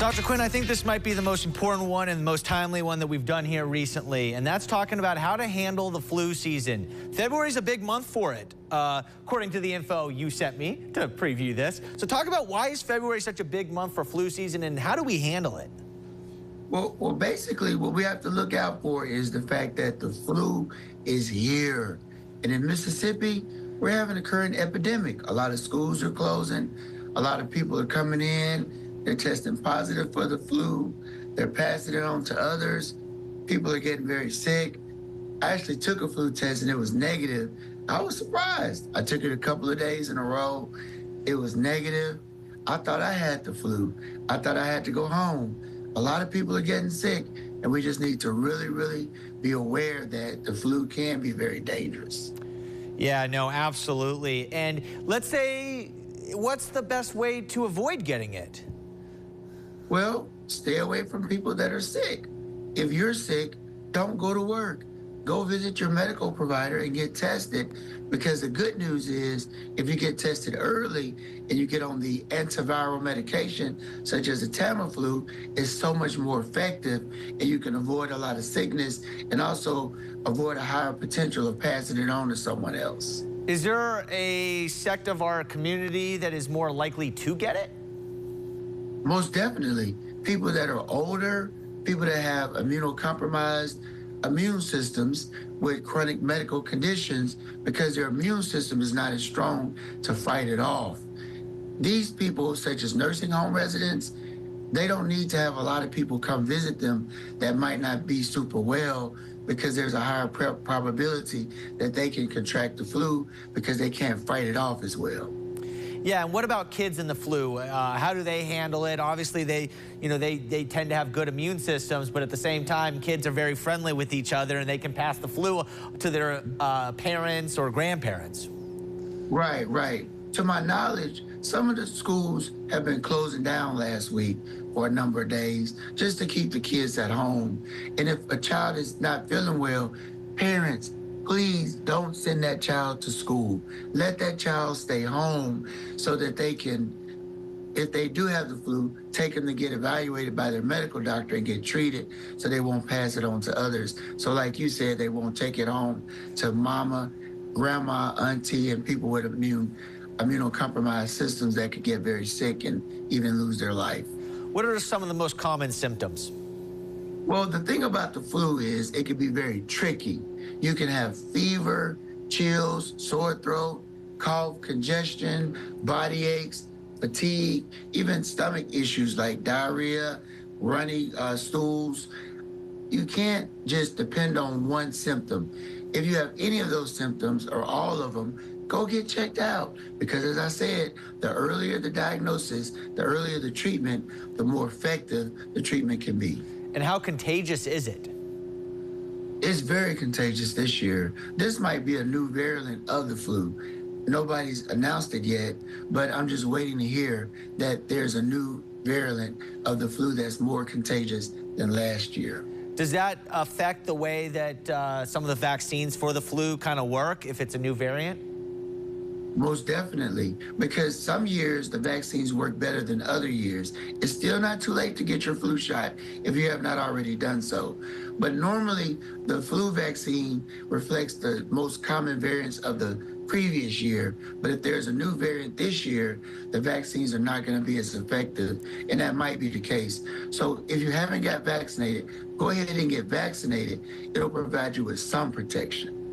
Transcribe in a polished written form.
Dr. Quinn, I think this might be the most important one and the most timely one that we've done here recently, and that's talking about how to handle the flu season. February is a big month for it, according to the info you sent me to preview this. So talk about why is February such a big month for flu season, and how do we handle it? Well, basically, what we have to look out for is the fact that the flu is here. And in Mississippi, we're having a current epidemic. A lot of schools are closing. A lot of people are coming in. They're testing positive for the flu. They're passing it on to others. People are getting very sick. I actually took a flu test and it was negative. I was surprised. I took it a couple of days in a row. It was negative. I thought I had the flu. I thought I had to go home. A lot of people are getting sick, and we just need to really be aware that the flu can be very dangerous. Yeah, no, absolutely. And let's say, what's the best way to avoid getting it? Well, stay away from people that are sick. If you're sick, don't go to work. Go visit your medical provider and get tested, because the good news is if you get tested early and you get on the antiviral medication, such as the Tamiflu, it's so much more effective, and you can avoid a lot of sickness and also avoid a higher potential of passing it on to someone else. Is there a sect of our community that is more likely to get it? Most definitely. People that are older, people that have immunocompromised immune systems with chronic medical conditions, because their immune system is not as strong to fight it off. These people, such as nursing home residents, they don't need to have a lot of people come visit them that might not be super well, because there's a higher probability that they can contract the flu because they can't fight it off as well. Yeah, and what about kids in the flu? How do they handle it? Obviously, they tend to have good immune systems, but at the same time, kids are very friendly with each other, and they can pass the flu to their parents or grandparents. Right. To my knowledge, some of the schools have been closing down last week for a number of days just to keep the kids at home. And if a child is not feeling well, parents, please don't send that child to school. Let that child stay home so that they can, if they do have the flu, take them to get evaluated by their medical doctor and get treated so they won't pass it on to others. So like you said, they won't take it home to mama, grandma, auntie, and people with immunocompromised systems that could get very sick and even lose their life. What are some of the most common symptoms? Well, the thing about the flu is it can be very tricky. You can have fever, chills, sore throat, cough, congestion, body aches, fatigue, even stomach issues like diarrhea, runny stools. You can't just depend on one symptom. If you have any of those symptoms or all of them, go get checked out, because as I said, the earlier the diagnosis, the earlier the treatment, the more effective the treatment can be. And how contagious is it? It's very contagious this year. This might be a new variant of the flu. Nobody's announced it yet, but I'm just waiting to hear that there's a new variant of the flu that's more contagious than last year. Does that affect the way that some of the vaccines for the flu kind of work if it's a new variant? Most definitely, because some years the vaccines work better than other years. It's still not too late to get your flu shot if you have not already done so. But normally, the flu vaccine reflects the most common variants of the previous year. But if there's a new variant this year, the vaccines are not going to be as effective, and that might be the case. So if you haven't got vaccinated, go ahead and get vaccinated. It'll provide you with some protection.